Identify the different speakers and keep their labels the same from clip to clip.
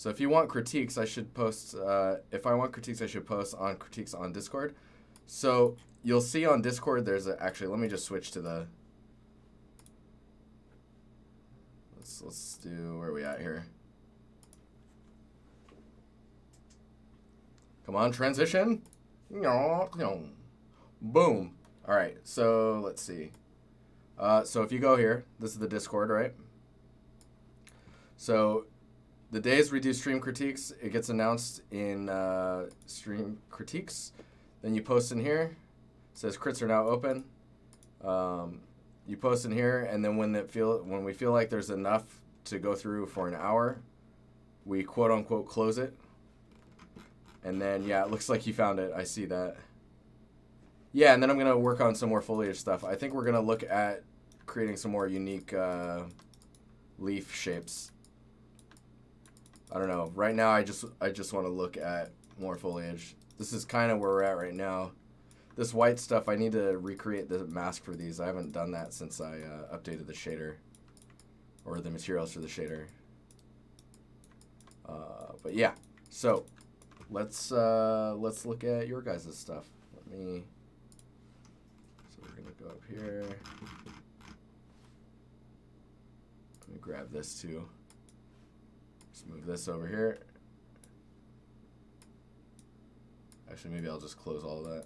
Speaker 1: So if you want critiques, I should post. If I want critiques, I should post on critiques on Discord. So you'll see on Discord, there's actually. Let me just switch to the. Let's do where are we at here. Come on, transition. Boom. All right. So let's see. So if you go here, this is the Discord, right? So the days we do stream critiques, it gets announced in stream critiques. Then you post in here. It says crits are now open. You post in here, and then when we feel like there's enough to go through for an hour, we quote unquote close it. And then yeah, it looks like you found it. I see that. Yeah, and then I'm gonna work on some more foliage stuff. I think we're gonna look at creating some more unique leaf shapes. I don't know. Right now, I just want to look at more foliage. This is kind of where we're at right now. This white stuff, I need to recreate the mask for these. I haven't done that since I updated the shader, or the materials for the shader. But yeah, so let's look at your guys' stuff. So we're gonna go up here. Let me grab this too. Just move this over here. Actually, maybe I'll just close all of that.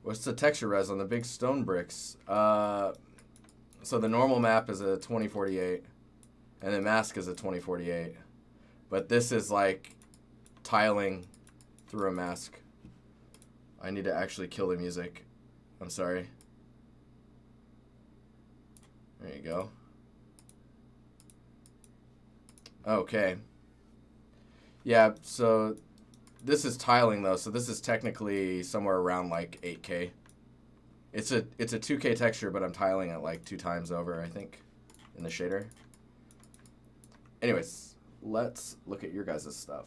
Speaker 1: What's the texture res on the big stone bricks? So the normal map is a 2048, and the mask is a 2048. But this is like tiling through a mask. I need to actually kill the music. I'm sorry. There you go. Okay. Yeah, so this is tiling though, so this is technically somewhere around like 8K. It's a 2K texture, but I'm tiling it like 2 times over, I think, in the shader. Anyways, let's look at your guys' stuff.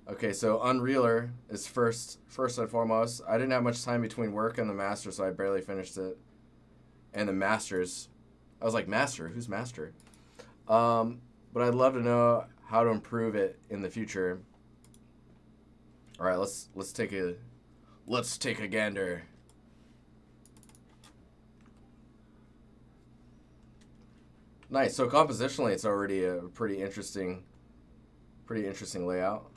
Speaker 1: Okay, so Unrealer is first and foremost. I didn't have much time between work and the master, so I barely finished it. And the masters, I was like, master? Who's master? But I'd love to know how to improve it in the future. All right, let's take a gander. Nice. So compositionally, it's already a pretty interesting layout.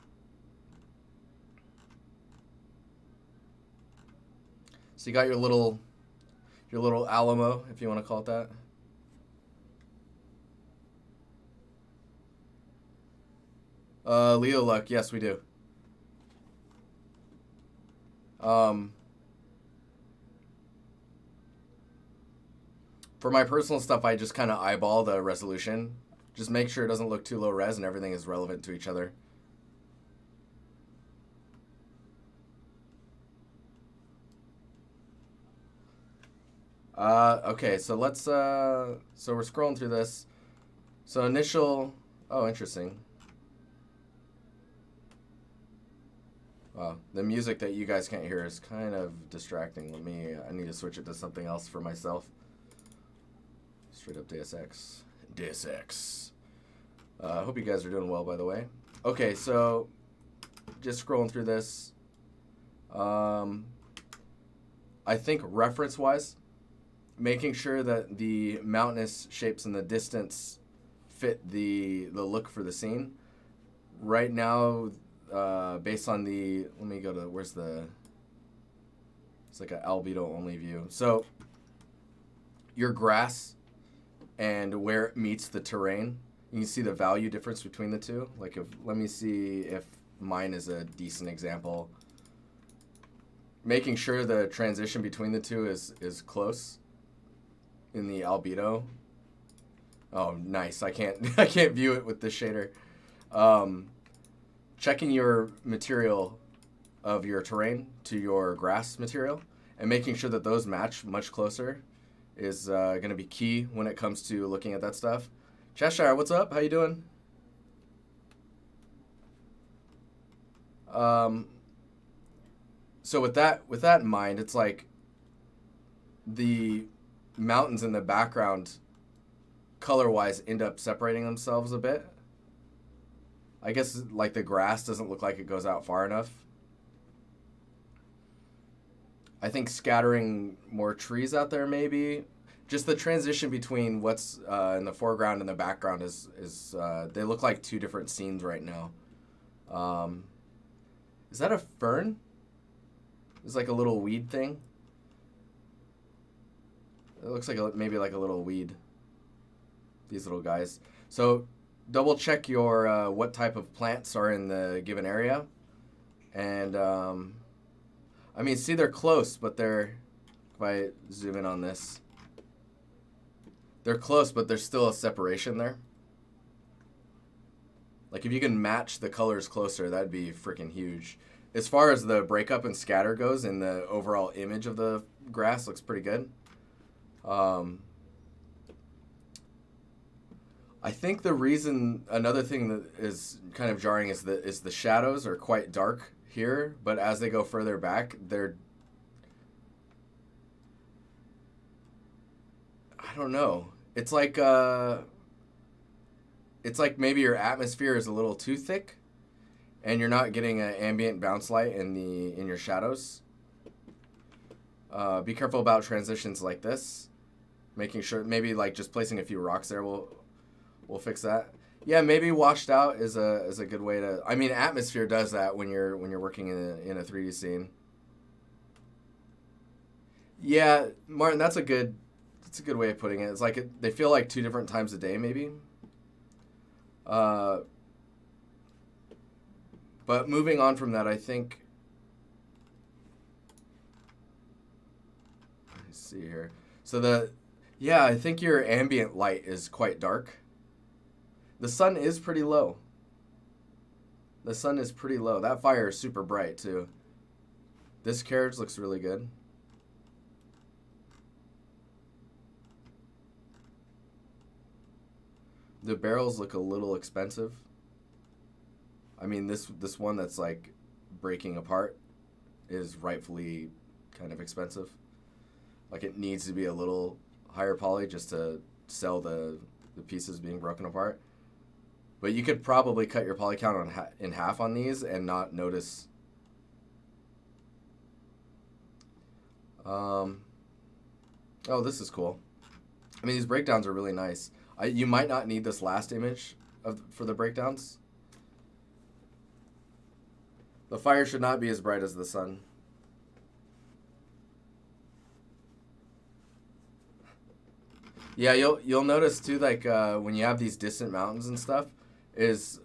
Speaker 1: So you got your little Alamo, if you want to call it that. Leo Luck, yes, we do. For my personal stuff, I just kind of eyeball the resolution. Just make sure it doesn't look too low res and everything is relevant to each other. Okay, so let's, so we're scrolling through this. So initial, oh, interesting. Wow, the music that you guys can't hear is kind of distracting. I need to switch it to something else for myself. Straight up Deus Ex. Deus Ex. I hope you guys are doing well, by the way. Okay, so just scrolling through this. I think reference-wise, making sure that the mountainous shapes in the distance fit the look for the scene. Right now, based on the, let me go to, where's the, it's like an albedo only view. So your grass and where it meets the terrain, you can see the value difference between the two. Like let me see if mine is a decent example. Making sure the transition between the two is close in the albedo. Oh, nice. I can't view it with the shader. Checking your material of your terrain to your grass material and making sure that those match much closer is going to be key when it comes to looking at that stuff. Cheshire, what's up? How you doing? So with that in mind, it's like the mountains in the background, color-wise, end up separating themselves a bit. I guess like the grass doesn't look like it goes out far enough. I think scattering more trees out there maybe. Just the transition between what's in the foreground and the background is they look like two different scenes right now. Is that a fern? It's like a little weed thing. It looks like maybe like a little weed. These little guys. So double check your what type of plants are in the given area. And I mean, see, they're close, but they're, if I zoom in on this, they're close, but there's still a separation there. Like if you can match the colors closer, that'd be freaking huge. As far as the breakup and scatter goes, and the overall image of the grass looks pretty good. I think the reason, another thing that is kind of jarring is the shadows are quite dark here, but as they go further back, they're, I don't know. It's like maybe your atmosphere is a little too thick, and you're not getting an ambient bounce light in your shadows. Be careful about transitions like this. Making sure, maybe like just placing a few rocks there will fix that. Yeah, maybe washed out is a good way to. I mean, atmosphere does that when you're working in a 3D scene. Yeah, Martin, that's a good way of putting it. It's like they feel like two different times a day, maybe. But moving on from that, I think. Let me see here. So I think your ambient light is quite dark. The sun is pretty low. The sun is pretty low. That fire is super bright too. This carriage looks really good. The barrels look a little expensive. I mean, this one that's like breaking apart is rightfully kind of expensive. Like it needs to be a little higher poly just to sell the pieces being broken apart. But you could probably cut your poly count in half on these and not notice. Oh, this is cool. I mean, these breakdowns are really nice. You might not need this last image for the breakdowns. The fire should not be as bright as the sun. Yeah, you'll notice too, like when you have these distant mountains and stuff, is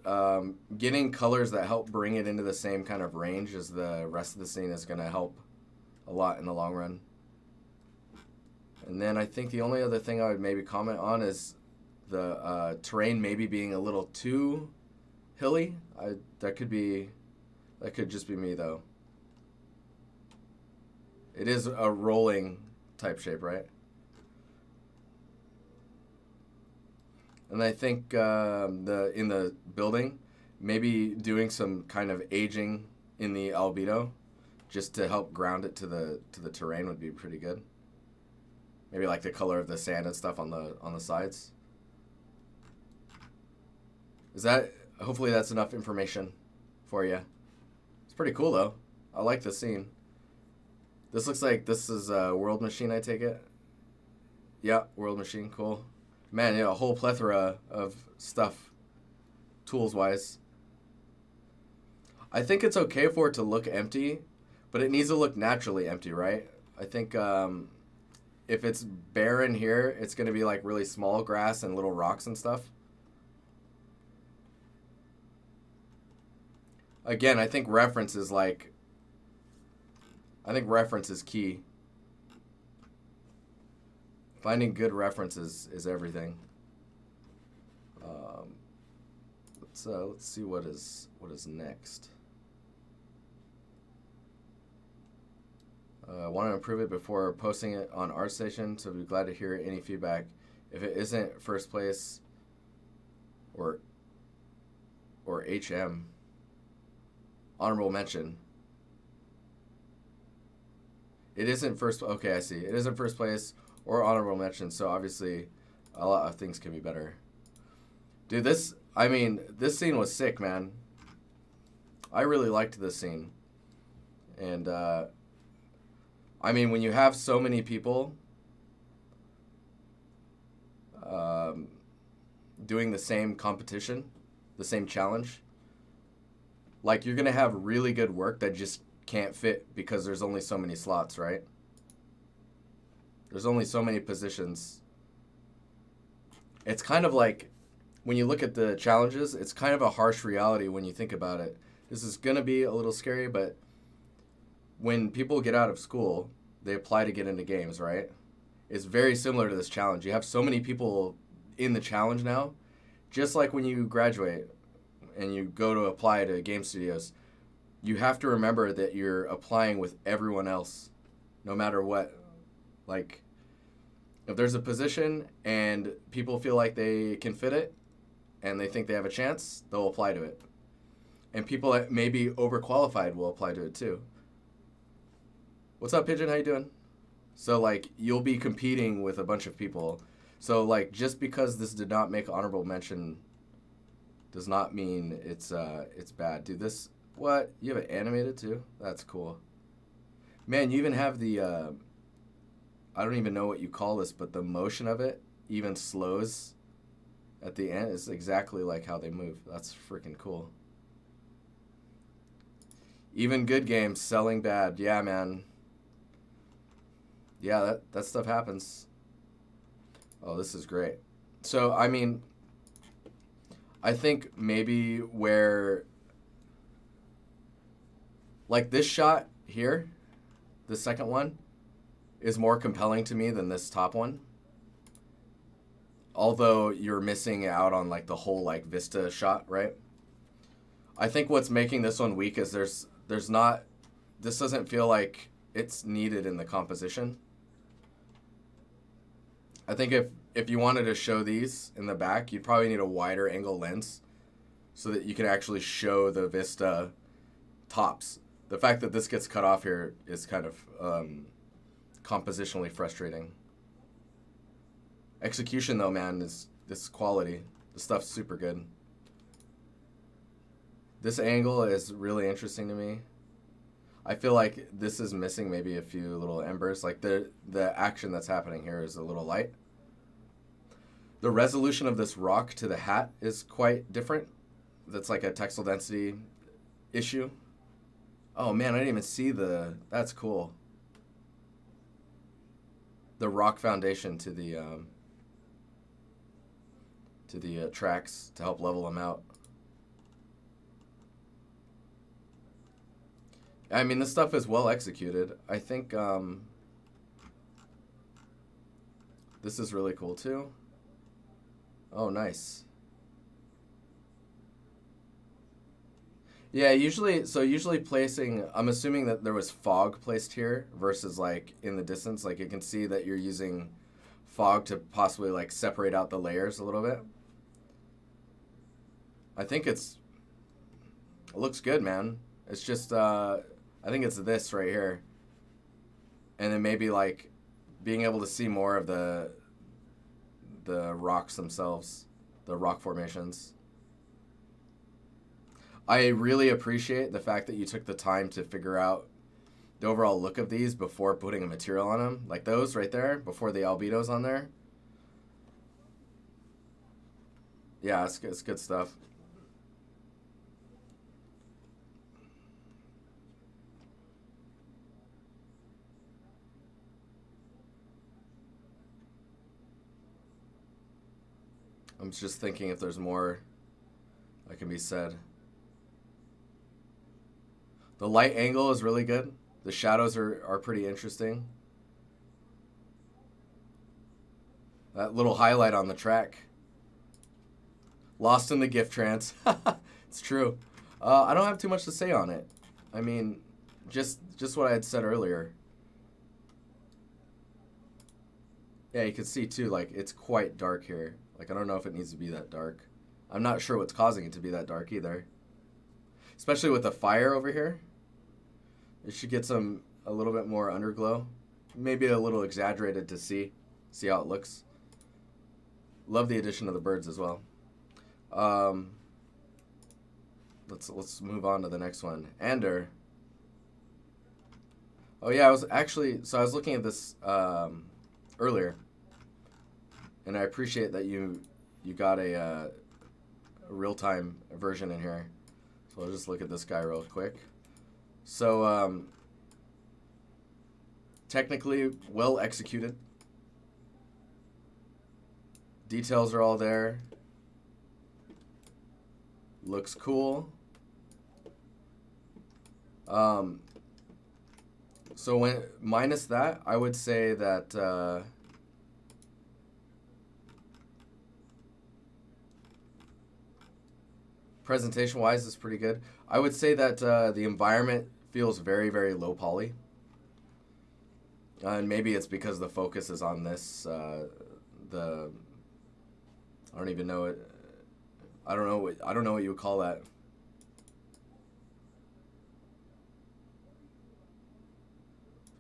Speaker 1: getting colors that help bring it into the same kind of range as the rest of the scene is going to help a lot in the long run. And then I think the only other thing I would maybe comment on is the terrain maybe being a little too hilly. That could just be me though. It is a rolling type shape, right? And I think in the building, maybe doing some kind of aging in the albedo, just to help ground it to the terrain would be pretty good. Maybe like the color of the sand and stuff on the sides. Hopefully that's enough information for you. It's pretty cool though. I like the scene. This looks like this is a World Machine, I take it. Yeah, World Machine, cool. Man, yeah, a whole plethora of stuff, tools-wise. I think it's okay for it to look empty, but it needs to look naturally empty, right? I think if it's barren here, it's going to be like really small grass and little rocks and stuff. Again, I think reference is key. Finding good references is everything. Let's see what is next. I want to improve it before posting it on Artstation, so I'd be glad to hear any feedback. If it isn't first place or HM, honorable mention. It isn't first. Okay, I see. It isn't first place or honorable mention. So obviously, a lot of things can be better. Dude, this scene was sick, man. I really liked this scene. And, when you have so many people doing the same competition, the same challenge, like, you're going to have really good work that just can't fit because there's only so many slots, right? There's only so many positions. It's kind of like, when you look at the challenges, it's kind of a harsh reality when you think about it. This is going to be a little scary, but when people get out of school, they apply to get into games, right? It's very similar to this challenge. You have so many people in the challenge now, just like when you graduate and you go to apply to game studios, you have to remember that you're applying with everyone else, no matter what. Like, if there's a position and people feel like they can fit it and they think they have a chance, they'll apply to it. And people that may be overqualified will apply to it too. What's up, Pigeon? How you doing? So, like, you'll be competing with a bunch of people. So, like, just because this did not make honorable mention does not mean it's bad. Dude, this, what? You have it animated too? That's cool. Man, you even have the, I don't even know what you call this, but the motion of it even slows at the end. It's exactly like how they move. That's freaking cool. Even good games selling bad. Yeah, man. Yeah, that stuff happens. Oh, this is great. So, I think maybe where, like, this shot here, the second one, is more compelling to me than this top one. Although you're missing out on, like, the whole, like, vista shot, right? I think what's making this one weak is this doesn't feel like it's needed in the composition. I think if you wanted to show these in the back, you'd probably need a wider angle lens so that you can actually show the vista tops. The fact that this gets cut off here is kind of compositionally frustrating. Execution, though, man, is quality. The stuff's super good. This angle is really interesting to me. I feel like this is missing maybe a few little embers. Like, the action that's happening here is a little light. The resolution of this rock to the hat is quite different. That's like a textile density issue. Oh, man, I didn't even see that's cool. The rock foundation to the tracks to help level them out. This stuff is well executed. I think this is really cool too. Oh, nice. Yeah, usually placing, I'm assuming that there was fog placed here versus like in the distance. Like, you can see that you're using fog to possibly like separate out the layers a little bit. I think it looks good, man. It's just, I think it's this right here. And then maybe like being able to see more of the rocks themselves, the rock formations. I really appreciate the fact that you took the time to figure out the overall look of these before putting a material on them. Like those right there, before the albedo's on there. Yeah, it's good stuff. I'm just thinking if there's more that can be said. The light angle is really good. The shadows are pretty interesting. That little highlight on the track. Lost in the gift trance. It's true. I don't have too much to say on it. Just what I had said earlier. Yeah, you can see too, like, it's quite dark here. Like, I don't know if it needs to be that dark. I'm not sure what's causing it to be that dark either. Especially with the fire over here. It should get a little bit more underglow. Maybe a little exaggerated to see. See how it looks? Love the addition of the birds as well. Let's move on to the next one. Ander. Oh yeah, I was looking at this earlier, and I appreciate that you got a real-time version in here. So I'll just look at this guy real quick. So technically well executed. Details are all there. Looks cool. So when minus that, I would say that presentation-wise is pretty good. I would say that the environment feels very, very low poly. And maybe it's because the focus is on this, I don't even know it. I don't know what you would call that.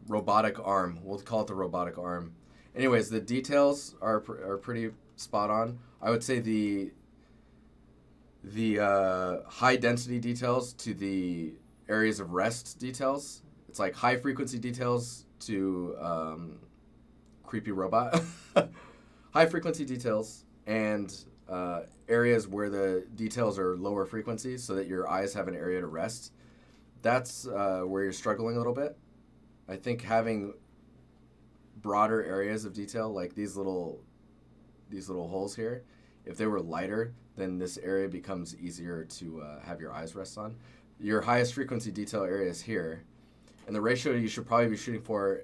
Speaker 1: Robotic arm. We'll call it the robotic arm. Anyways, the details are pretty spot on. I would say the high density details to the areas of rest details. It's like high frequency details to creepy robot. High frequency details and areas where the details are lower frequencies so that your eyes have an area to rest. That's where you're struggling a little bit. I think having broader areas of detail, like these little holes here, if they were lighter, then this area becomes easier to have your eyes rest on. Your highest frequency detail area is here, and the ratio you should probably be shooting for,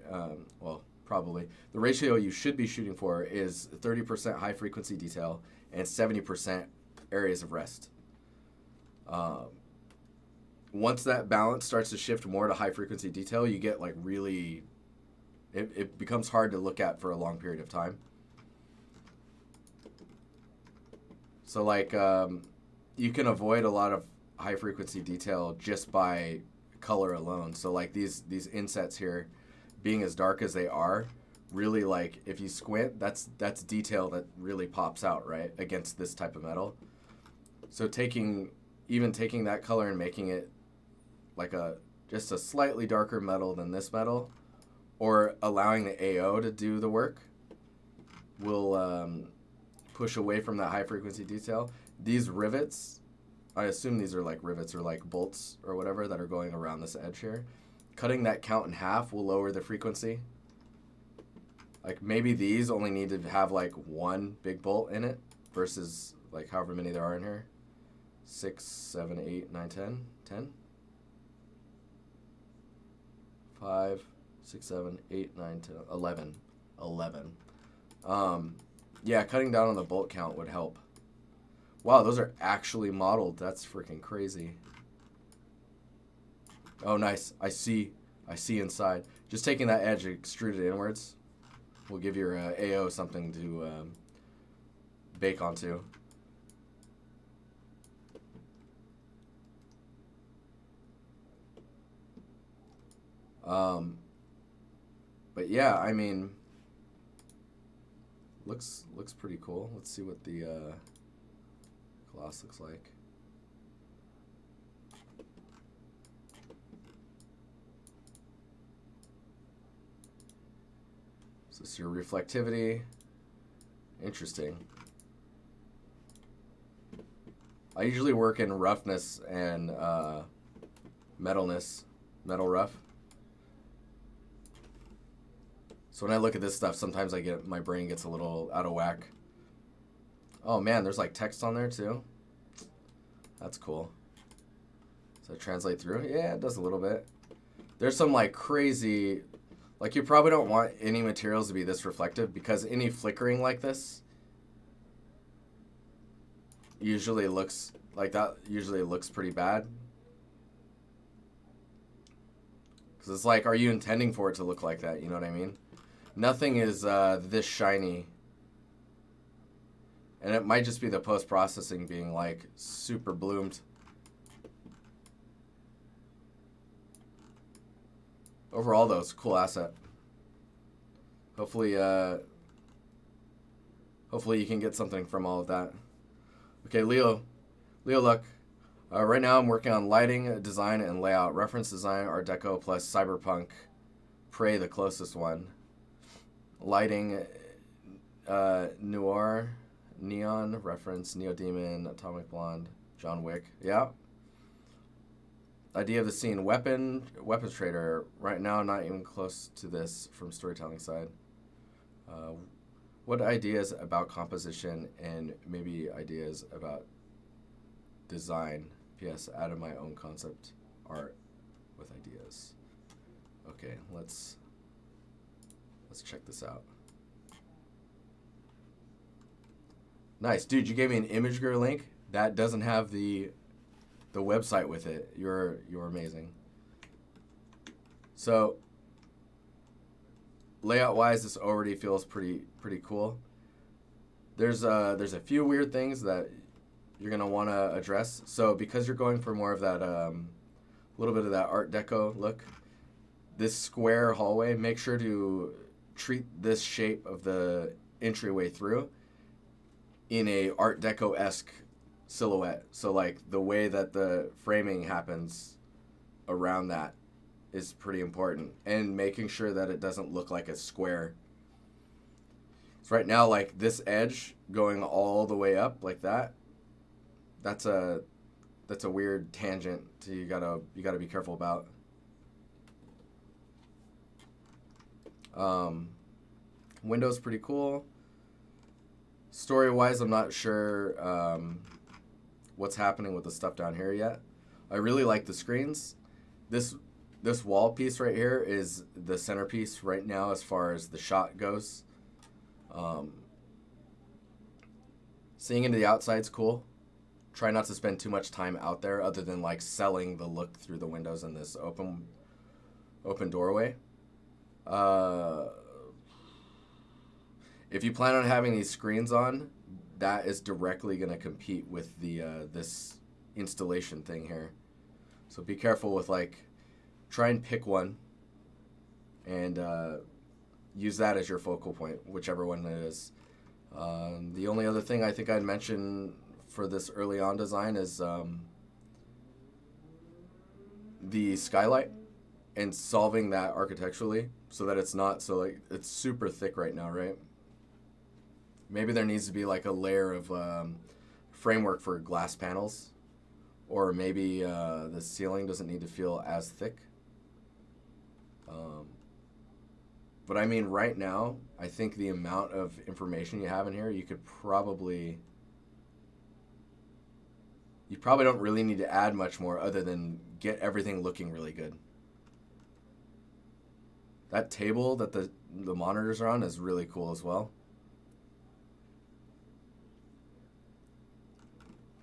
Speaker 1: the ratio you should be shooting for is 30% high frequency detail and 70% areas of rest. Once that balance starts to shift more to high frequency detail, you get like really, it becomes hard to look at for a long period of time. So like you can avoid a lot of high frequency detail just by color alone. So like these insets here being as dark as they are, really, like if you squint, that's detail that really pops out, right, against this type of metal. So taking that color and making it like just a slightly darker metal than this metal, or allowing the AO to do the work, will push away from that high frequency detail. These rivets, I assume these are like rivets or like bolts or whatever that are going around this edge here. Cutting that count in half will lower the frequency. Like maybe these only need to have like one big bolt in it versus like however many there are in here. 6, 7, 8, 9, 10. 10? 5, 6, 7, 8, 9, 10, 11. 11. Yeah, cutting down on the bolt count would help. Wow, those are actually modeled. That's freaking crazy. Oh, nice. I see inside. Just taking that edge extruded inwards will give your AO something to bake onto. But yeah, I mean, looks pretty cool. Let's see what the gloss looks like. So this is your reflectivity. Interesting. I usually work in roughness and metalness, metal rough. So when I look at this stuff, sometimes my brain gets a little out of whack. Oh man, there's like text on there too. That's cool. Does that translate through? Yeah, it does a little bit. There's some like crazy, like you probably don't want any materials to be this reflective because any flickering like this usually looks like that. Usually looks pretty bad. Because it's like, are you intending for it to look like that? You know what I mean? Nothing is this shiny. And it might just be the post-processing being like super bloomed. Overall though, it's a cool asset. Hopefully hopefully you can get something from all of that. Okay, Leo, look. Right now I'm working on lighting, design, and layout. Reference design, Art Deco plus Cyberpunk. Pray the closest one. Lighting, Noir, Neon, reference, Neo Demon, Atomic Blonde, John Wick. Yeah. Idea of the scene, weapons trader. Right now, not even close to this from storytelling side. What ideas about composition and maybe ideas about design? P.S. Added my own concept art with ideas. Okay, let's check this out. Nice, dude. You gave me an ImageGear link that doesn't have the website with it. You're amazing. So layout wise, this already feels pretty cool. There's a few weird things that you're gonna want to address. So because you're going for more of that little bit of that Art Deco look, this square hallway, make sure to treat this shape of the entryway through in a Art Deco-esque silhouette. So like the way that the framing happens around that is pretty important, and making sure that it doesn't look like a square. So right now, like this edge going all the way up like that, that's a weird tangent to you gotta be careful about. Window's pretty cool. Story-wise, I'm not sure what's happening with the stuff down here yet. I really like the screens. This wall piece right here is the centerpiece right now as far as the shot goes. Seeing into the outside's cool. Try not to spend too much time out there other than like selling the look through the windows in this open doorway. If you plan on having these screens on, that is directly going to compete with the this installation thing here. So be careful with like, try and pick one and use that as your focal point, whichever one it is. The only other thing I think I'd mention for this early on design is the skylight and solving that architecturally so that it's not so like it's super thick right now, right? Maybe there needs to be like a layer of framework for glass panels, or maybe the ceiling doesn't need to feel as thick. But I mean, right now, I think the amount of information you have in here, you probably don't really need to add much more other than get everything looking really good. That table that the monitors are on is really cool as well.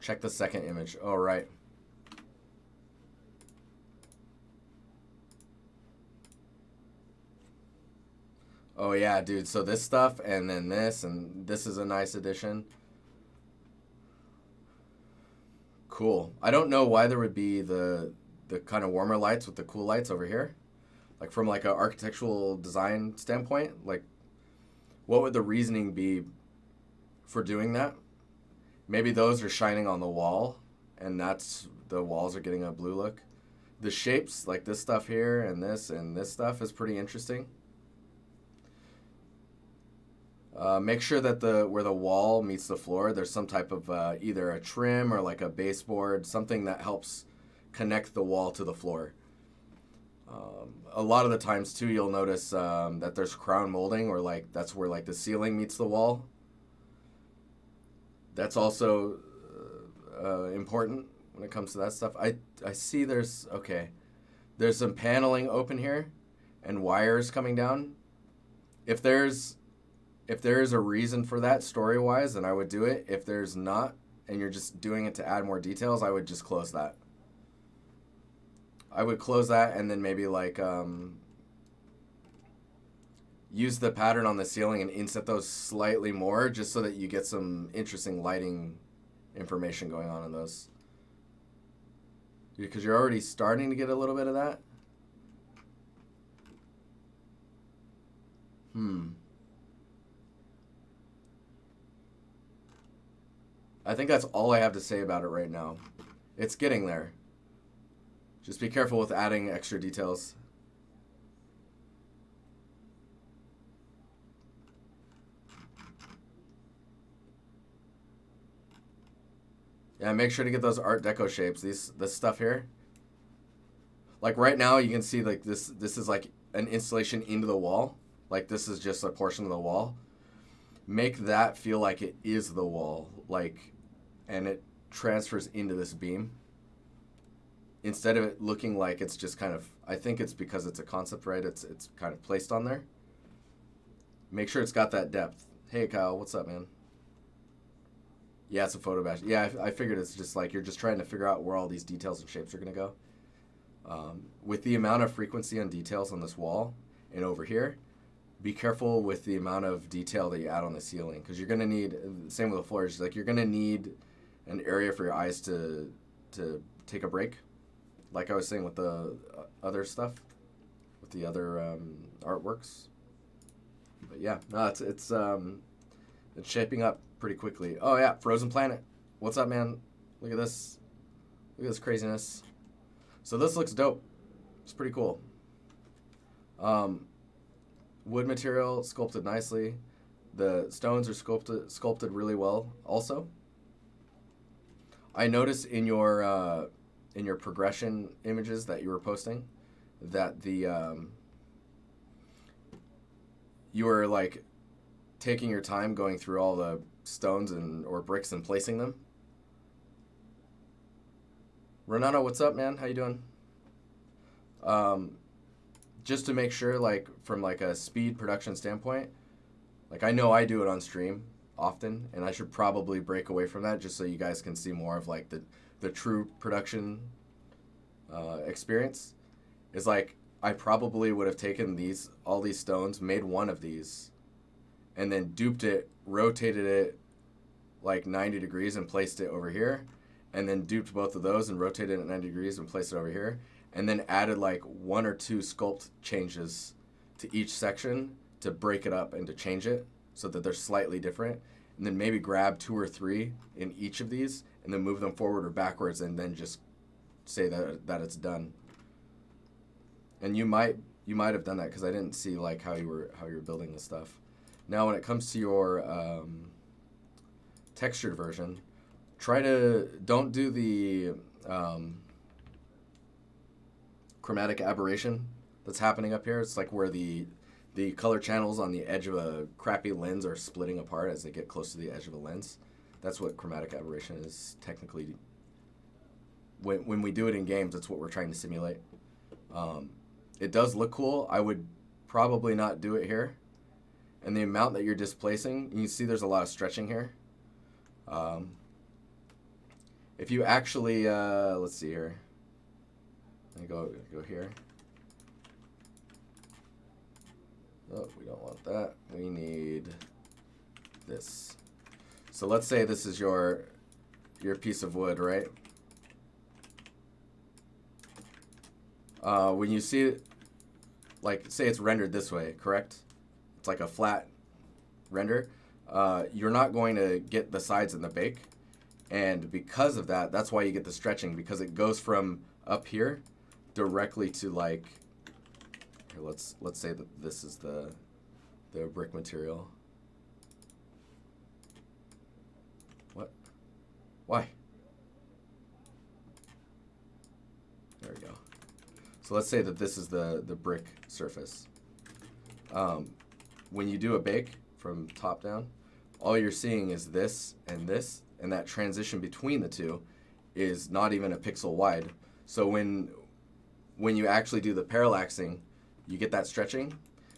Speaker 1: Check the second image. Oh, right. Oh, yeah, dude. So this stuff and then this, and this is a nice addition. Cool. I don't know why there would be the kind of warmer lights with the cool lights over here. Like from like an architectural design standpoint, like what would the reasoning be for doing that? Maybe those are shining on the wall, and that's the walls are getting a blue look. The shapes, like this stuff here and this stuff is pretty interesting. Make sure that where the wall meets the floor, there's some type of either a trim or like a baseboard, something that helps connect the wall to the floor. A lot of the times too, you'll notice that there's crown molding, or like that's where like the ceiling meets the wall. That's also important when it comes to that stuff. I see there's some paneling open here and wires coming down. If there's a reason for that story-wise, then I would do it. If there's not, and you're just doing it to add more details, I would just close that. I would close that and then maybe like use the pattern on the ceiling and inset those slightly more just so that you get some interesting lighting information going on in those. Because you're already starting to get a little bit of that. I think that's all I have to say about it right now. It's getting there. Just be careful with adding extra details. Yeah, make sure to get those Art Deco shapes. This stuff here. Like right now, you can see like this is like an installation into the wall. Like this is just a portion of the wall. Make that feel like it is the wall, like, and it transfers into this beam. Instead of it looking like it's just kind of, I think it's because it's a concept, right? It's kind of placed on there. Make sure it's got that depth. Hey Kyle, what's up, man? Yeah, it's a photo bash. Yeah, I figured it's just like you're just trying to figure out where all these details and shapes are going to go. With the amount of frequency and details on this wall and over here, be careful with the amount of detail that you add on the ceiling, because you're going to need, same with the floors, like you're going to need an area for your eyes to take a break. Like I was saying with the other stuff, with the other artworks. But yeah, no, it's shaping up pretty quickly. Oh yeah, Frozen Planet. What's up, man? Look at this. Look at this craziness. So this looks dope. It's pretty cool. Wood material sculpted nicely. The stones are sculpted really well. Also, I noticed in your progression images that you were posting that the you were like taking your time going through all the stones or bricks and placing them. Renato, what's up, man? How you doing? Just to make sure, like, from like a speed production standpoint, like I know I do it on stream often, and I should probably break away from that just so you guys can see more of like the true production experience. Is like I probably would have taken all these stones, made one of these, and then duped it, rotated it like 90 degrees and placed it over here, and then duped both of those and rotated it at 90 degrees and placed it over here, and then added like 1 or 2 sculpt changes to each section to break it up and to change it so that they're slightly different, and then maybe grab 2 or 3 in each of these and then move them forward or backwards and then just say that it's done. And you might have done that because I didn't see like how you were building this stuff. Now when it comes to your textured version, don't do the chromatic aberration that's happening up here. It's like where the color channels on the edge of a crappy lens are splitting apart as they get close to the edge of a lens. That's what chromatic aberration is technically. When we do it in games, that's what we're trying to simulate. It does look cool. I would probably not do it here. And the amount that you're displacing, you see there's a lot of stretching here. If you actually, let's see here. I go here. Oh, we don't want that. We need this. So let's say this is your piece of wood, right? When you see it, like say it's rendered this way, correct? It's like a flat render. You're not going to get the sides and the bake. And because of that, that's why you get the stretching, because it goes from up here directly to like, here, let's say that this is the brick material. What? Why? There we go. So let's say that this is the brick surface. When you do a bake from top down, all you're seeing is this, and that transition between the two is not even a pixel wide. So when you actually do the parallaxing, you get that stretching.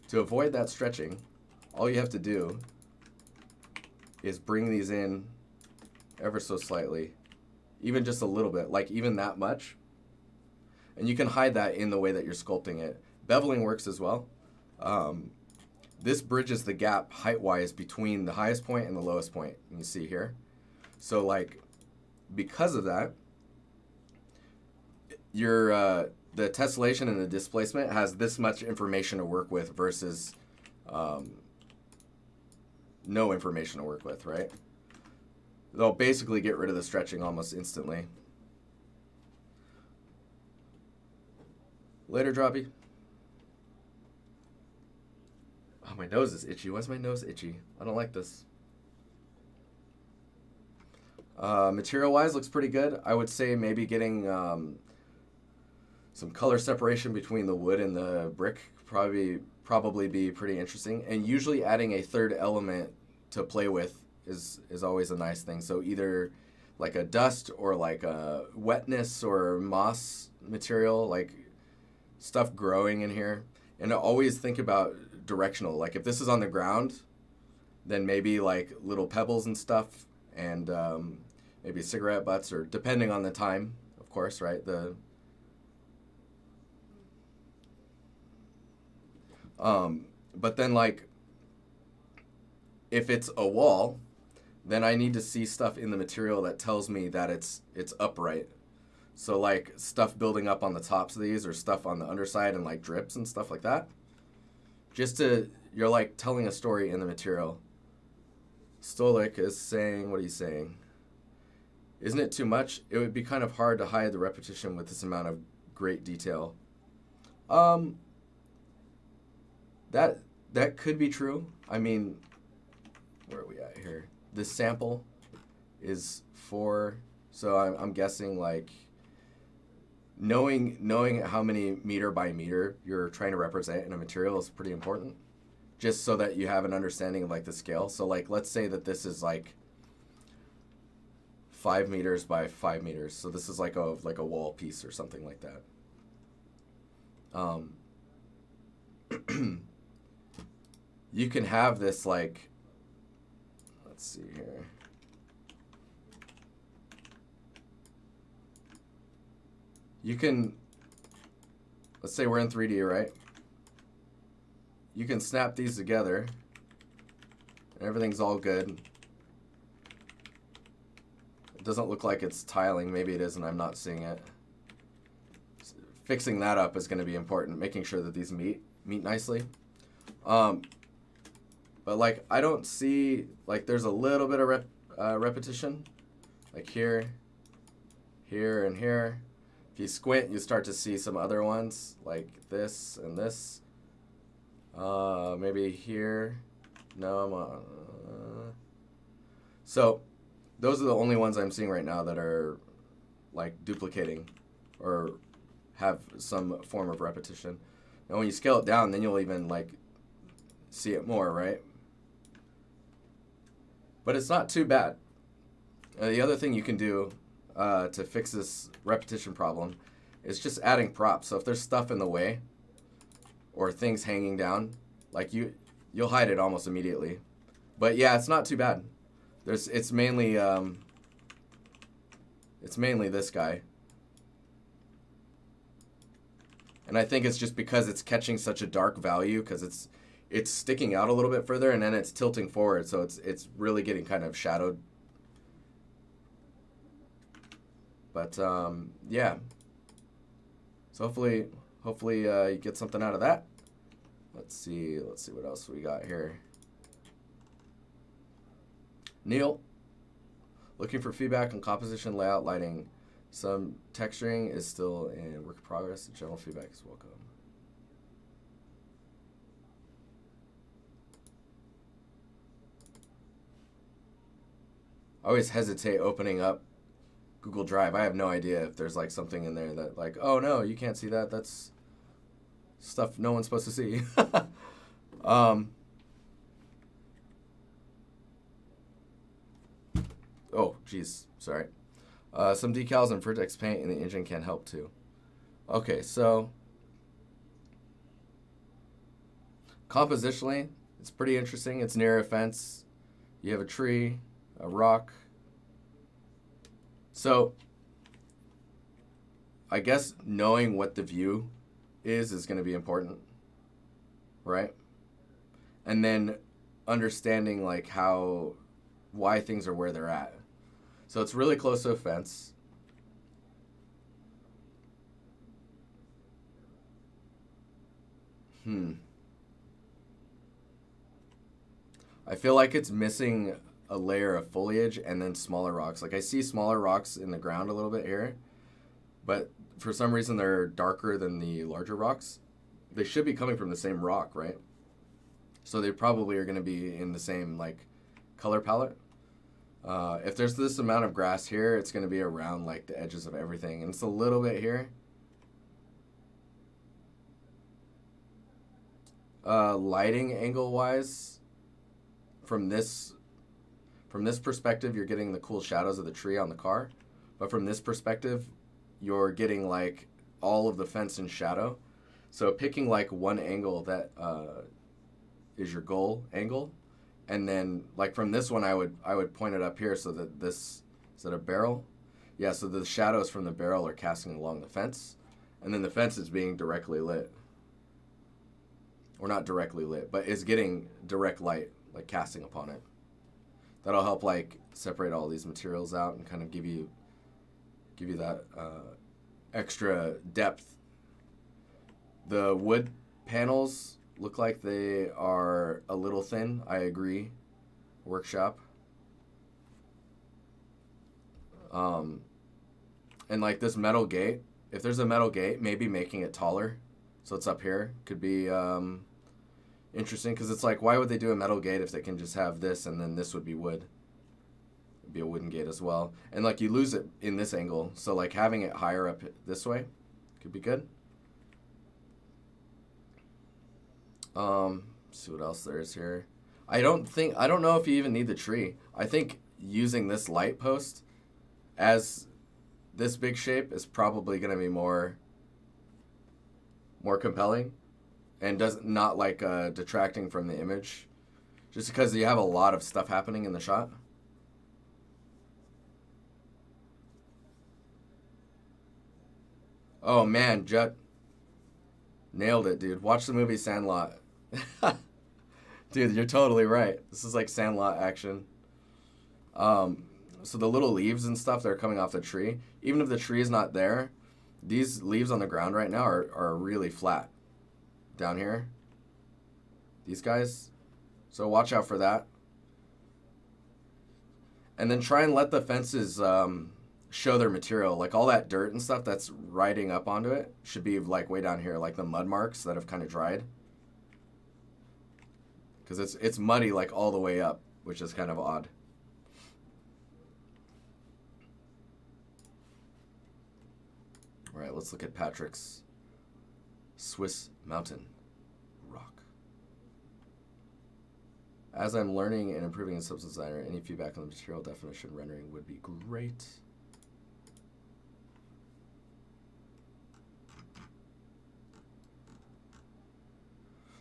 Speaker 1: To avoid that stretching, all you have to do is bring these in ever so slightly, even just a little bit, like even that much. And you can hide that in the way that you're sculpting it. Beveling works as well. This bridges the gap height-wise between the highest point and the lowest point. You see here. So like, because of that, the tessellation and the displacement has this much information to work with versus no information to work with, right? they'll basically get rid of the stretching almost instantly. Later, Droppy. Oh, my nose is itchy. Why is my nose itchy? I don't like this. Material-wise, looks pretty good. I would say maybe getting some color separation between the wood and the brick probably be pretty interesting. And usually adding a third element to play with is always a nice thing. So either like a dust or like a wetness or moss material, like stuff growing in here. And always think about directional. Like if this is on the ground, then maybe like little pebbles and stuff, and maybe cigarette butts, or depending on the time, of course, right? But then like if it's a wall, then I need to see stuff in the material that tells me that it's upright. So like stuff building up on the tops of these, or stuff on the underside and like drips and stuff like that. You're like telling a story in the material. Stolik is saying, what are you saying? Isn't it too much? It would be kind of hard to hide the repetition with this amount of great detail. That could be true. I mean, where are we at here? This sample is 4, so I'm guessing like knowing how many meter by meter you're trying to represent in a material is pretty important, just so that you have an understanding of like the scale. So like let's say that this is like 5 meters by 5 meters, so this is like a wall piece or something like that. You can have this like, let's see here. You can, let's say we're in 3D, right? You can snap these together and everything's all good. It doesn't look like it's tiling. Maybe it is and I'm not seeing it. Fixing that up is going to be important, making sure that these meet nicely. But like I don't see, like there's a little bit of repetition, like here, here, and here. If you squint, you start to see some other ones, like this and this. Maybe here. No, so those are the only ones I'm seeing right now that are like duplicating or have some form of repetition. And when you scale it down, then you'll even like see it more, right? But it's not too bad. The other thing you can do to fix this repetition problem is just adding props. So if there's stuff in the way or things hanging down, like you'll hide it almost immediately. But yeah, it's not too bad. It's mainly this guy. And I think it's just because it's catching such a dark value, because it's sticking out a little bit further and then it's tilting forward, so it's really getting kind of shadowed. But yeah. So hopefully you get something out of that. Let's see what else we got here. Neil, looking for feedback on composition, layout, lighting. Some texturing is still in work in progress. General feedback is welcome. I always hesitate opening up Google Drive. I have no idea if there's like something in there that like, oh no, you can't see that. That's stuff no one's supposed to see. Oh, geez, sorry. Some decals and vertex paint in the engine can help too. Okay, so compositionally, it's pretty interesting. It's near a fence. You have a tree, a rock. So I guess knowing what the view is going to be important, right? And then understanding like why things are where they're at. So it's really close to a fence. I feel like it's missing a layer of foliage and then smaller rocks. Like I see smaller rocks in the ground a little bit here, but for some reason they're darker than the larger rocks. They should be coming from the same rock, right? So they probably are going to be in the same like color palette. If there's this amount of grass here, it's going to be around like the edges of everything, and it's a little bit here. Lighting angle wise, from this perspective, you're getting the cool shadows of the tree on the car, but from this perspective, you're getting like all of the fence in shadow. So picking like one angle that is your goal angle, and then like from this one, I would point it up here so that this is that a barrel, yeah. So the shadows from the barrel are casting along the fence, and then the fence is being directly lit, or not directly lit, but is getting direct light like casting upon it. That'll help like separate all these materials out and kind of give you that extra depth. The wood panels look like they are a little thin. I agree. Workshop. And like this metal gate, if there's a metal gate, maybe making it taller so it's up here could be interesting, because it's like, why would they do a metal gate if they can just have this and then this would be wood? It'd be a wooden gate as well. And like you lose it in this angle, so like having it higher up this way could be good. See what else there is here. I don't know if you even need the tree. I think using this light post as this big shape is probably going to be more compelling, and not like detracting from the image, just because you have a lot of stuff happening in the shot. Oh man, Jet nailed it, dude. Watch the movie Sandlot. Dude, you're totally right. This is like Sandlot action. So the little leaves and stuff that are coming off the tree, even if the tree is not there, these leaves on the ground right now are really flat down here. These guys. So watch out for that. And then try and let the fences show their material. Like all that dirt and stuff that's riding up onto it should be like way down here, like the mud marks that have kind of dried. Because it's muddy like all the way up, which is kind of odd. All right, let's look at Patrick's Swiss Mountain Rock. As I'm learning and improving as substance designer, any feedback on the material definition rendering would be great.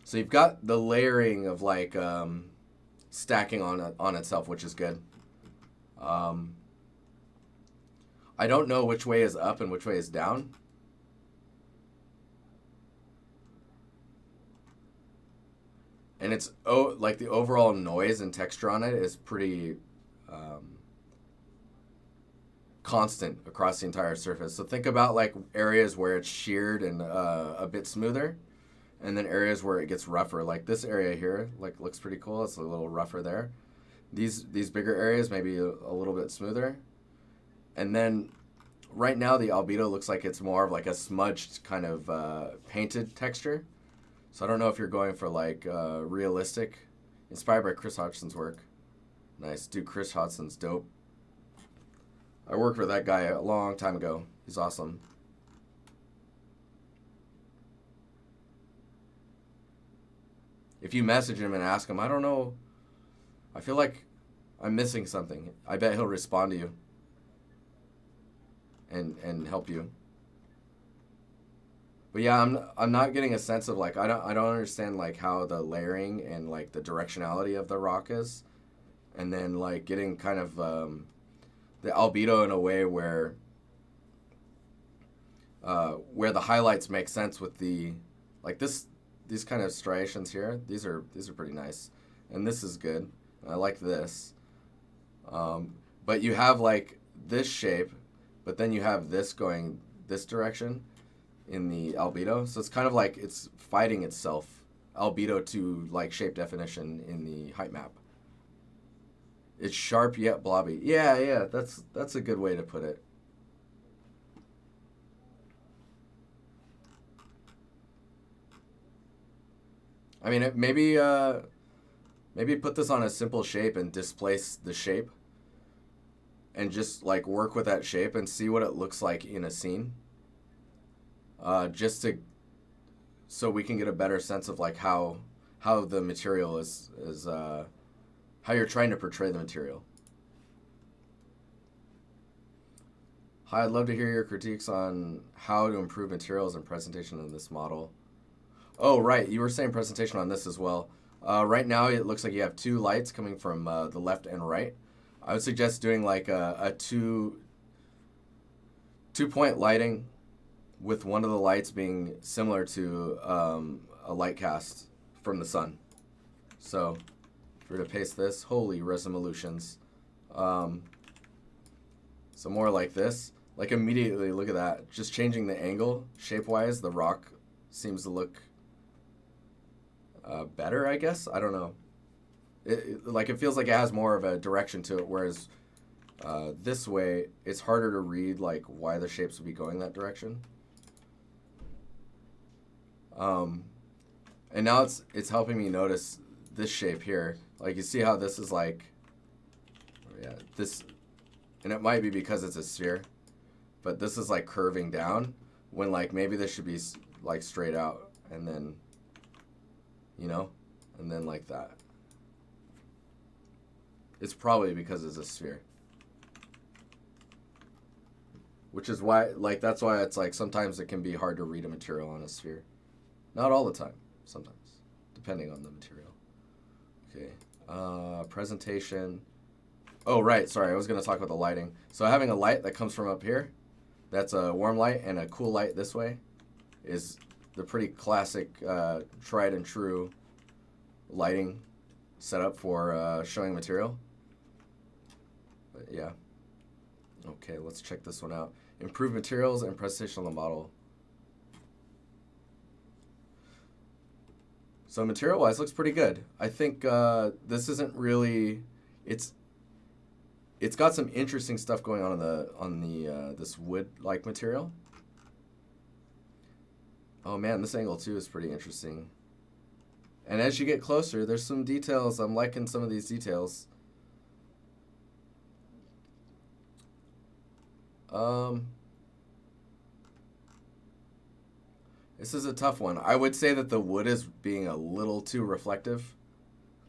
Speaker 1: So you've got the layering of like stacking on itself, which is good. I don't know which way is up and which way is down. And it's like the overall noise and texture on it is pretty constant across the entire surface. So think about like areas where it's sheared and a bit smoother, and then areas where it gets rougher. Like this area here, like looks pretty cool. It's a little rougher there. These bigger areas maybe a little bit smoother. And then right now the albedo looks like it's more of like a smudged kind of painted texture. So I don't know if you're going for like realistic, inspired by Chris Hodgson's work. Nice. Dude, Chris Hodgson's dope. I worked with that guy a long time ago. He's awesome. If you message him and ask him, I don't know, I feel like I'm missing something, I bet he'll respond to you and help you. But yeah, I'm not getting a sense of like I don't understand like how the layering and like the directionality of the rock is, and then like getting kind of the albedo in a way where the highlights make sense with the like these kind of striations here. These are pretty nice, and this is good. I like this, but you have like this shape, but then you have this going this direction in the albedo, so it's kind of like it's fighting itself, albedo to like shape definition in the height map. It's sharp yet blobby. Yeah, yeah, that's a good way to put it. I mean, maybe put this on a simple shape and displace the shape and just like work with that shape and see what it looks like in a scene. Just to so we can get a better sense of like how the material is how you're trying to portray the material. Hi, I'd love to hear your critiques on how to improve materials and presentation in this model. Oh, right. You were saying presentation on this as well. Right now, it looks like you have two lights coming from the left and right. I would suggest doing like a two-point lighting with one of the lights being similar to a light cast from the sun. So if we were to paste this, holy resolutions. So more like this. Like immediately, look at that. Just changing the angle, shape-wise, the rock seems to look better, I guess. I don't know. It feels like it has more of a direction to it, whereas this way, it's harder to read like why the shapes would be going that direction. And now it's helping me notice this shape here. Like you see how this is like, yeah, this, and it might be because it's a sphere, but this is like curving down when like maybe this should be like straight out and then, you know, and then like that. It's probably because it's a sphere. Which is why, like, that's why it's like sometimes it can be hard to read a material on a sphere. Not all the time, sometimes, depending on the material. Okay, presentation. Oh, right, sorry, I was going to talk about the lighting. So having a light that comes from up here, that's a warm light, and a cool light this way is the pretty classic, tried and true lighting setup for showing material. But yeah. Okay, let's check this one out. Improve materials and presentation on the model. So material-wise, looks pretty good. I think this isn't really. It's got some interesting stuff going on the this wood-like material. Oh man, this angle too is pretty interesting. And as you get closer, there's some details. I'm liking some of these details. This is a tough one. I would say that the wood is being a little too reflective.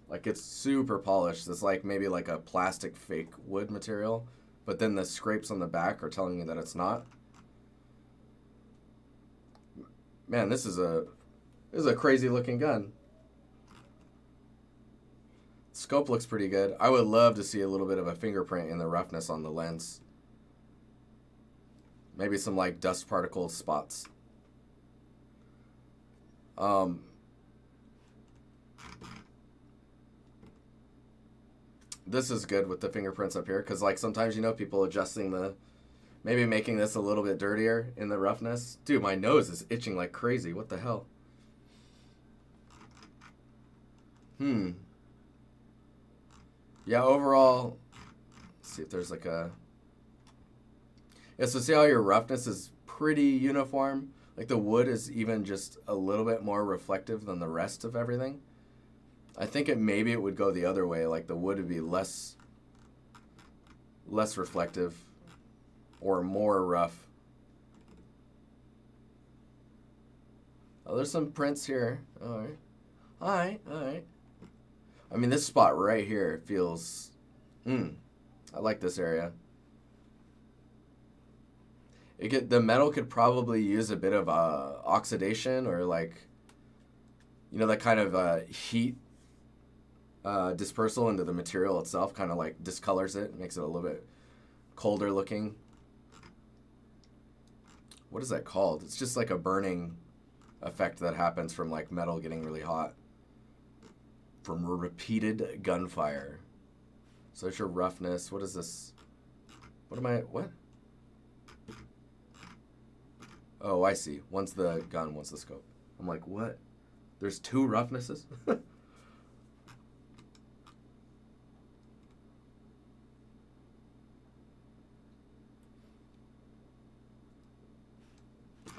Speaker 1: Like it's super polished. It's like maybe like a plastic fake wood material, but then the scrapes on the back are telling me that it's not. Man, this is a crazy looking gun. Scope looks pretty good. I would love to see a little bit of a fingerprint in the roughness on the lens. Maybe some like dust particle spots. This is good with the fingerprints up here because like sometimes, you know, people adjusting maybe making this a little bit dirtier in the roughness. Dude, my nose is itching like crazy. What the hell? Yeah, overall, let's see if there's like a... Yeah, so see how your roughness is pretty uniform? Like the wood is even just a little bit more reflective than the rest of everything. I think maybe it would go the other way. Like the wood would be less reflective or more rough. Oh, there's some prints here. All right. All right. All right. I mean, this spot right here feels... I like this area. The metal could probably use a bit of oxidation or like, you know, that kind of heat dispersal into the material itself, kind of like discolors it, makes it a little bit colder looking. What is that called? It's just like a burning effect that happens from like metal getting really hot from repeated gunfire. So there's your roughness. What is this? What? Oh, I see. One's the gun, one's the scope. I'm like, what? There's two roughnesses?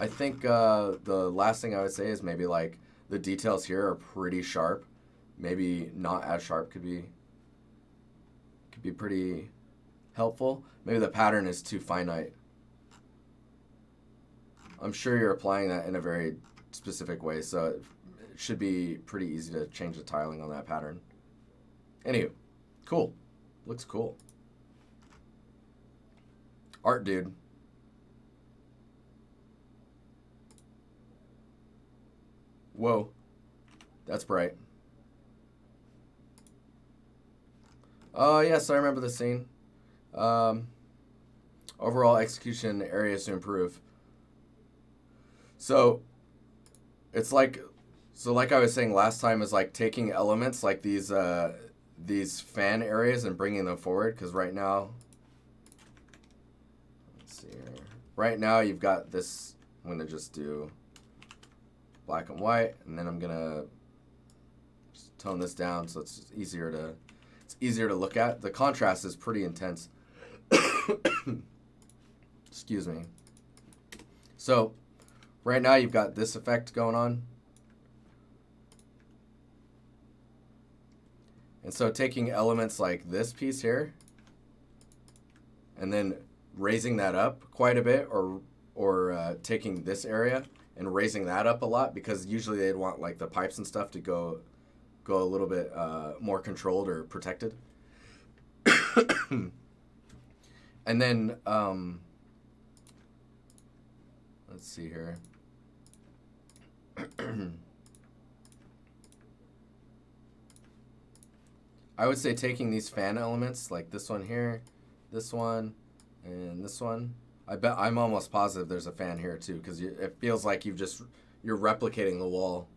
Speaker 1: I think the last thing I would say is maybe like the details here are pretty sharp. Maybe not as sharp could be pretty helpful. Maybe the pattern is too finite. I'm sure you're applying that in a very specific way, so it should be pretty easy to change the tiling on that pattern. Anywho, cool. Looks cool. Art dude. Whoa. That's bright. Oh, yes, I remember the scene. Overall execution areas to improve. So, it's like, like I was saying last time, is like taking elements like these fan areas and bringing them forward. Because right now, let's see here. Right now you've got this. I'm gonna just do black and white, and then I'm gonna just tone this down so it's easier to look at. The contrast is pretty intense. Excuse me. So right now you've got this effect going on. And so taking elements like this piece here and then raising that up quite a bit, or taking this area and raising that up a lot, because usually they'd want like the pipes and stuff to go a little bit more controlled or protected. And then let's see here. I would say taking these fan elements like this one here, this one, and this one. I'm almost positive there's a fan here too, because it feels like you're replicating the wall.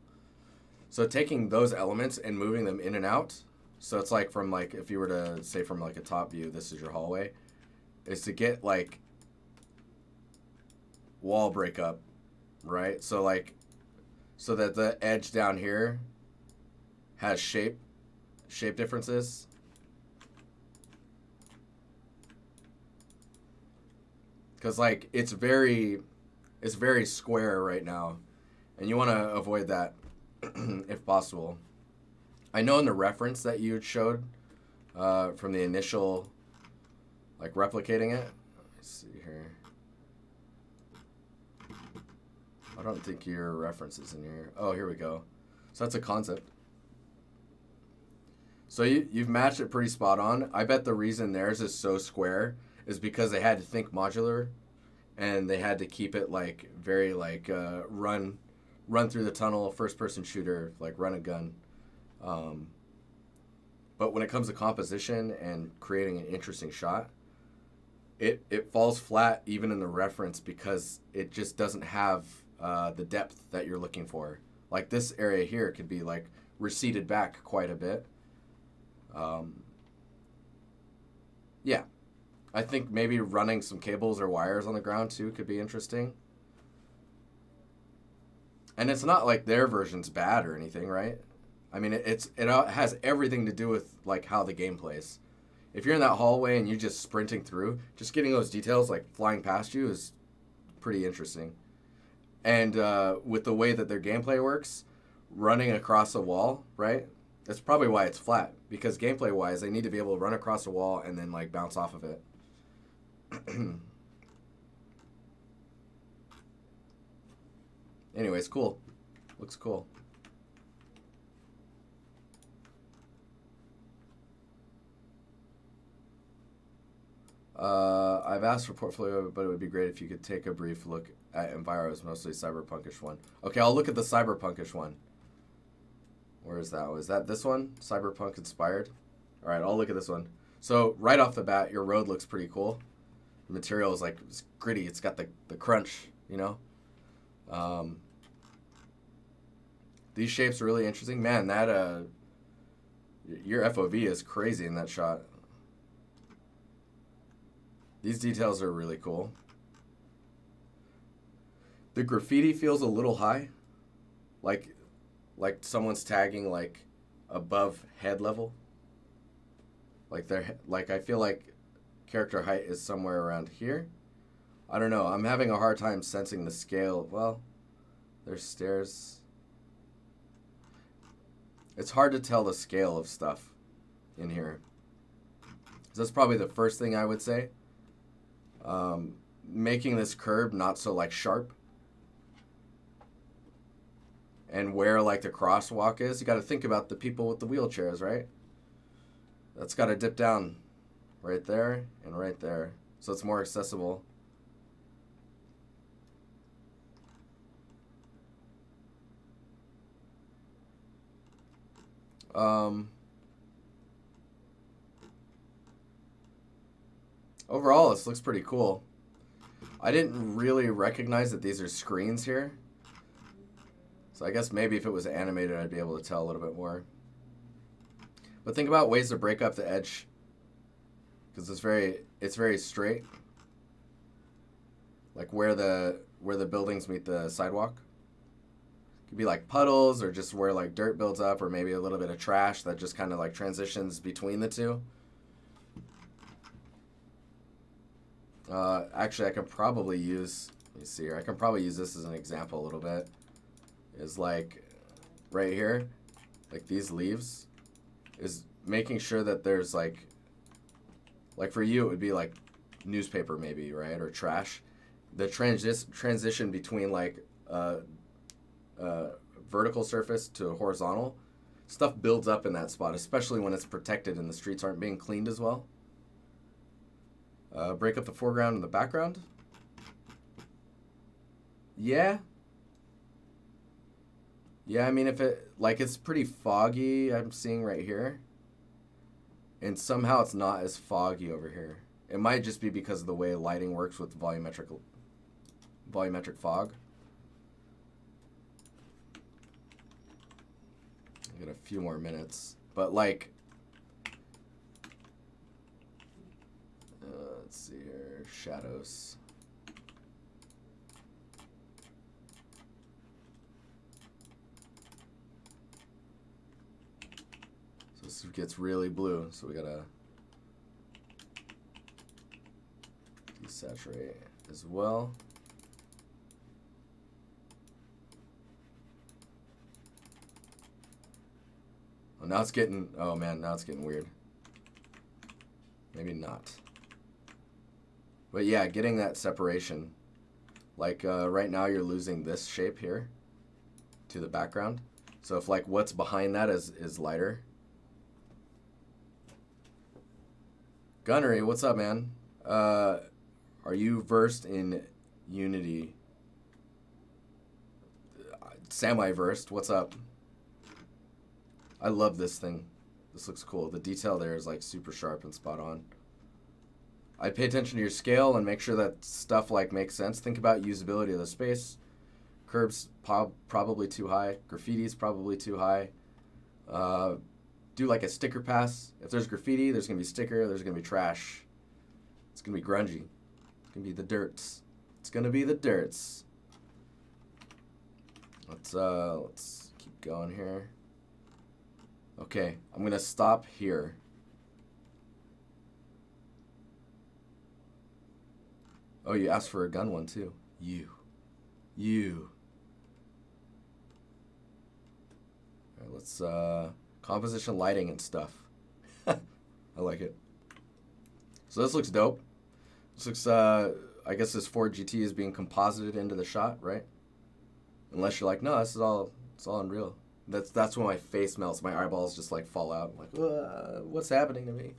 Speaker 1: So taking those elements and moving them in and out. So it's like from like, if you were to say from like a top view, this is your hallway, is to get like wall breakup, right? So like, so that the edge down here has shape differences. Because like it's very square right now, and you want to avoid that if possible. I know in the reference that you showed from the initial, like replicating it. Let's see here. I don't think your reference is in here. Oh, here we go. So that's a concept. So you've matched it pretty spot on. I bet the reason theirs is so square is because they had to think modular, and they had to keep it like very like run through the tunnel, first person shooter, like run a gun. But when it comes to composition and creating an interesting shot, it falls flat even in the reference, because it just doesn't have the depth that you're looking for. Like this area here could be like receded back quite a bit. Yeah, I think maybe running some cables or wires on the ground too could be interesting. And it's not like their version's bad or anything, right? I mean, it has everything to do with like how the game plays. If you're in that hallway and you're just sprinting through, just getting those details like flying past you is pretty interesting. And with the way that their gameplay works, running across a wall, right? That's probably why it's flat, because gameplay-wise, they need to be able to run across a wall and then like bounce off of it. Anyways, cool. Looks cool. I've asked for portfolio, but it would be great if you could take a brief look at Enviro's mostly cyberpunkish one. Okay, I'll look at the cyberpunkish one. Where is that? Is that this one? Cyberpunk inspired? All right, I'll look at this one. So right off the bat, your road looks pretty cool. The material is like it's gritty. It's got the crunch, you know? These shapes are really interesting. Man, that your FOV is crazy in that shot. These details are really cool. The graffiti feels a little high. Like someone's tagging like above head level. Like I feel like character height is somewhere around here. I don't know. I'm having a hard time sensing the scale. Well, there's stairs. It's hard to tell the scale of stuff in here. So that's probably the first thing I would say. Making this curb not so like sharp. And where like the crosswalk is, you got to think about the people with the wheelchairs, right? That's got to dip down right there and right there, so it's more accessible. Overall, this looks pretty cool. I didn't really recognize that these are screens here. So I guess maybe if it was animated, I'd be able to tell a little bit more. But think about ways to break up the edge, because it's very straight. Like where the buildings meet the sidewalk. It could be like puddles, or just where like dirt builds up, or maybe a little bit of trash that just kind of like transitions between the two. Actually, I can probably use, let me see here, I can probably use this as an example a little bit. Is like right here, like these leaves, is making sure that there's like for you it would be like newspaper maybe, right, or trash. The transition between like vertical surface to horizontal stuff builds up in that spot, especially when it's protected and the streets aren't being cleaned as well. Break up the foreground and the background. Yeah, I mean, if it, like, it's pretty foggy, I'm seeing right here. And somehow it's not as foggy over here. It might just be because of the way lighting works with volumetric fog. I got a few more minutes. But, like, let's see here, shadows. This gets really blue, so we gotta desaturate as well. Oh, now it's getting, oh man, now it's getting weird. Maybe not. But yeah, getting that separation. Like right now you're losing this shape here to the background. So if like what's behind that is lighter. Gunnery, what's up, man? Are you versed in Unity? Semi-versed, what's up? I love this thing. This looks cool. The detail there is like super sharp and spot on. I pay attention to your scale and make sure that stuff like makes sense. Think about usability of the space. Curbs probably too high. Graffiti's probably too high. Do like a sticker pass. If there's graffiti, there's gonna be sticker, there's gonna be trash. It's gonna be grungy. It's gonna be the dirts. It's gonna be the dirts. Let's keep going here. Okay, I'm gonna stop here. Oh, you asked for a gun one too. You. All right, let's composition lighting and stuff. I like it. So this looks dope. This looks, I guess this Ford GT is being composited into the shot, right? Unless you're like, no, this is all, it's all unreal. That's when my face melts. My eyeballs just like fall out. I'm like, what's happening to me?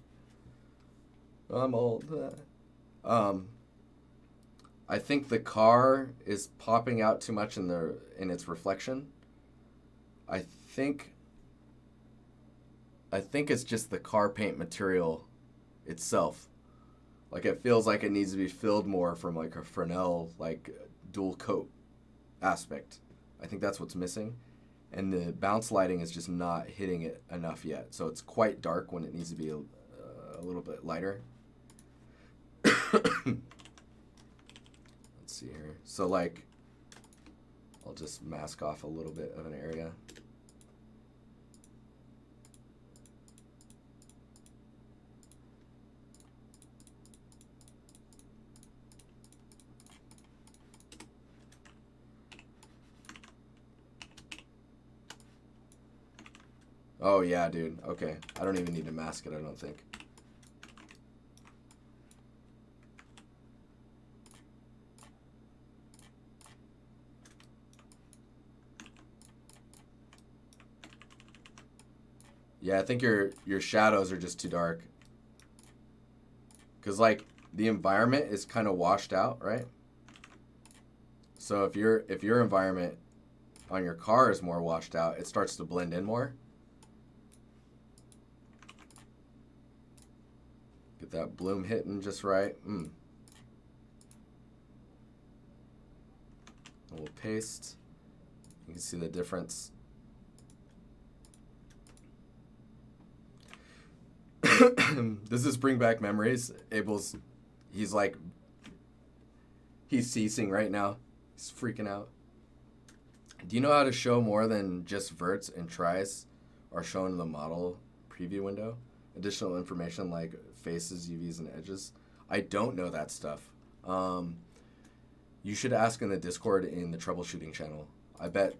Speaker 1: I'm old. I think the car is popping out too much in its reflection. I think it's just the car paint material itself. Like it feels like it needs to be filled more from like a Fresnel like dual coat aspect. I think that's what's missing. And the bounce lighting is just not hitting it enough yet. So it's quite dark when it needs to be a little bit lighter. Let's see here. So like, I'll just mask off a little bit of an area. Oh, yeah, dude. Okay. I don't even need to mask it, I don't think. Yeah, I think your shadows are just too dark. Because, like, the environment is kind of washed out, right? So if your environment on your car is more washed out, it starts to blend in more. Get that bloom hitting just right. And we'll paste. You can see the difference. Does this bring back memories? Abel's, he's ceasing right now. He's freaking out. Do you know how to show more than just verts and tries are shown in the model preview window? Additional information like faces, UVs, and edges. I don't know that stuff. You should ask in the Discord in the troubleshooting channel. I bet,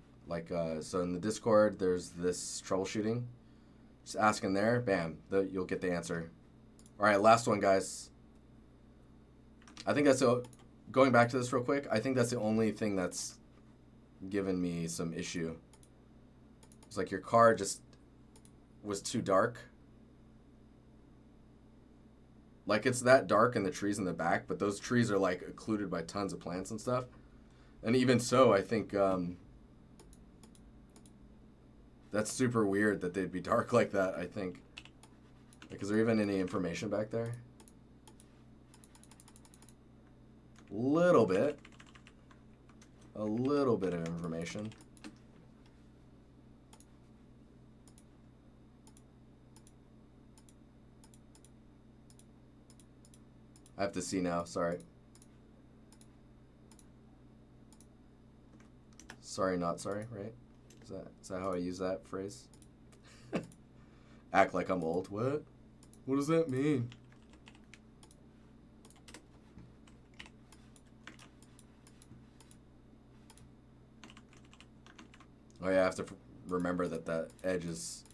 Speaker 1: so in the Discord, there's this troubleshooting. Just ask in there, bam, you'll get the answer. All right, last one, guys. I think that's going back to this real quick. I think that's the only thing that's given me some issue. It's like your car just was too dark. Like it's that dark in the trees in the back, but those trees are like occluded by tons of plants and stuff. And even so, I think that's super weird that they'd be dark like that, I think. Like, is there even any information back there? A little bit of information. I have to see now, sorry. Sorry, not sorry, right? Is that how I use that phrase? Act like I'm old. What? What does that mean? Oh yeah, I have to remember that edge is...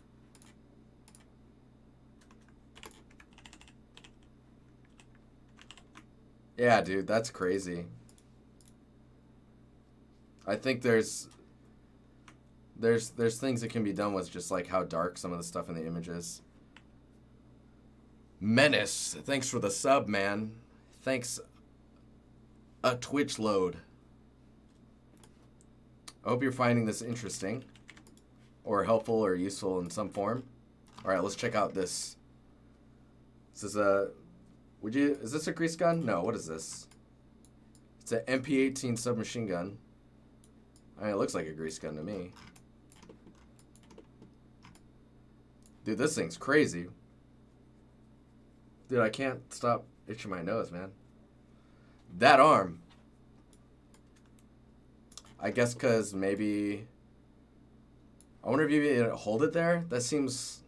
Speaker 1: Yeah, dude, that's crazy. I think there's things that can be done with just like how dark some of the stuff in the image is. Menace, thanks for the sub, man. Thanks a Twitch load. I hope you're finding this interesting or helpful or useful in some form. All right, let's check out this. This is is this a grease gun? No, what is this? It's an MP18 submachine gun. I mean, it looks like a grease gun to me. Dude, this thing's crazy. Dude, I can't stop itching my nose, man. That arm. I guess because maybe... I wonder if you can hold it there? That seems...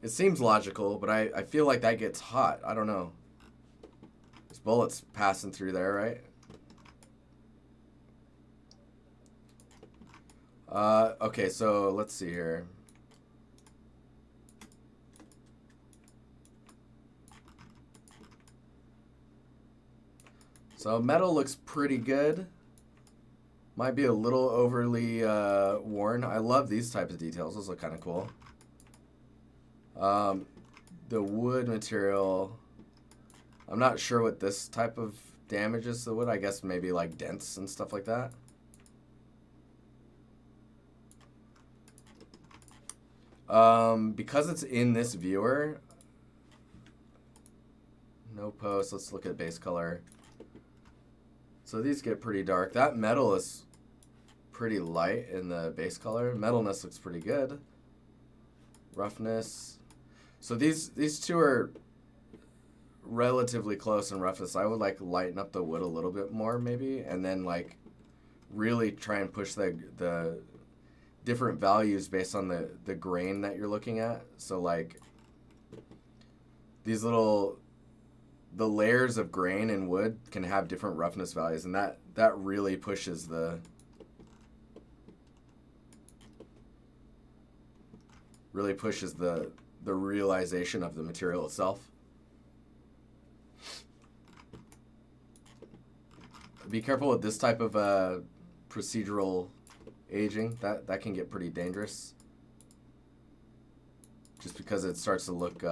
Speaker 1: It seems logical, but I feel like that gets hot. I don't know. There's bullets passing through there, right? Okay, so let's see here. So metal looks pretty good. Might be a little overly worn. I love these types of details. Those look kind of cool. The wood material, I'm not sure what this type of damages the wood. I guess maybe like dents and stuff like that. Because it's in this viewer, no post. Let's look at base color. So these get pretty dark. That metal is pretty light in the base color. Metalness looks pretty good. Roughness. So these two are relatively close in roughness. I would like lighten up the wood a little bit more maybe, and then like really try and push the different values based on the grain that you're looking at. So like these the layers of grain and wood can have different roughness values, and that really pushes the really pushes the realization of the material itself. Be careful with this type of procedural aging. That can get pretty dangerous. Just because it starts to look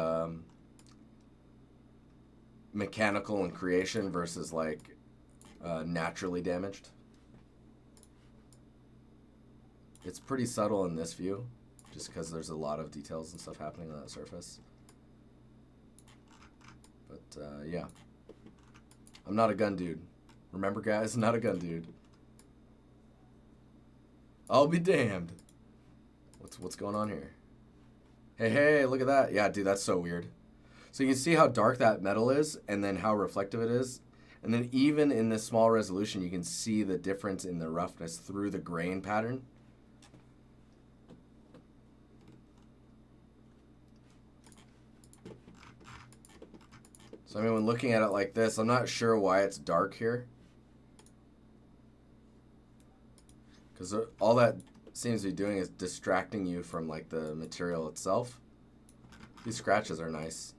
Speaker 1: mechanical in creation versus like naturally damaged. It's pretty subtle in this view, just because there's a lot of details and stuff happening on that surface. But yeah, I'm not a gun dude. Remember, guys, not a gun dude. I'll be damned. What's going on here? Hey, look at that. Yeah, dude, that's so weird. So you can see how dark that metal is and then how reflective it is. And then even in this small resolution, you can see the difference in the roughness through the grain pattern. So I mean, when looking at it like this, I'm not sure why it's dark here. Because all that seems to be doing is distracting you from like the material itself. These scratches are nice.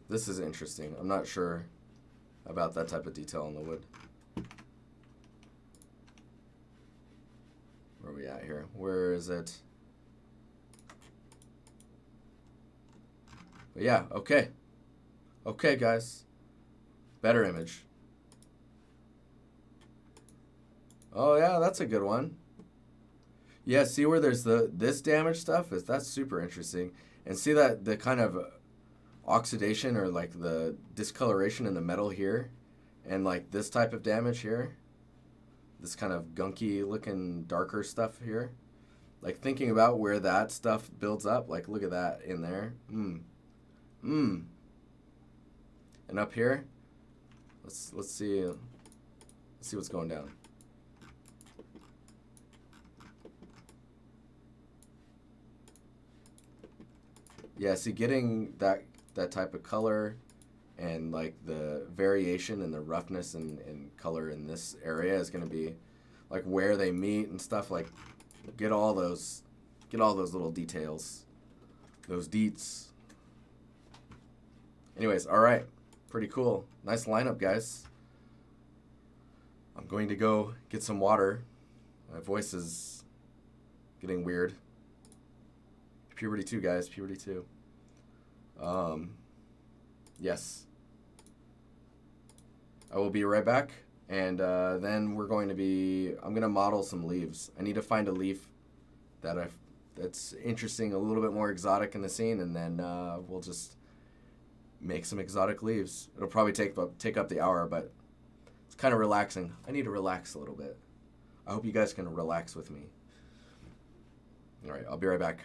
Speaker 1: This is interesting. I'm not sure about that type of detail on the wood. Where are we at here? Where is it? But yeah, okay. Okay, guys. Better image. Oh yeah, that's a good one. Yeah, see where there's this damage stuff? That's super interesting. And see that the kind of oxidation or like the discoloration in the metal here, and like this type of damage here, this kind of gunky looking darker stuff here. Like thinking about where that stuff builds up, like look at that in there. And up here, let's see what's going down. Yeah, see, getting that type of color and like the variation and the roughness and color in this area is going to be like where they meet and stuff. Like get all those little details, those deets. Anyways, all right, pretty cool. Nice lineup, guys. I'm going to go get some water. My voice is getting weird. Puberty 2, guys. Puberty 2. Yes. I will be right back. And then we're going to be... I'm going to model some leaves. I need to find a leaf that's interesting, a little bit more exotic in the scene. And then we'll just make some exotic leaves. It'll probably take up the hour, but it's kind of relaxing. I need to relax a little bit. I hope you guys can relax with me. All right, I'll be right back.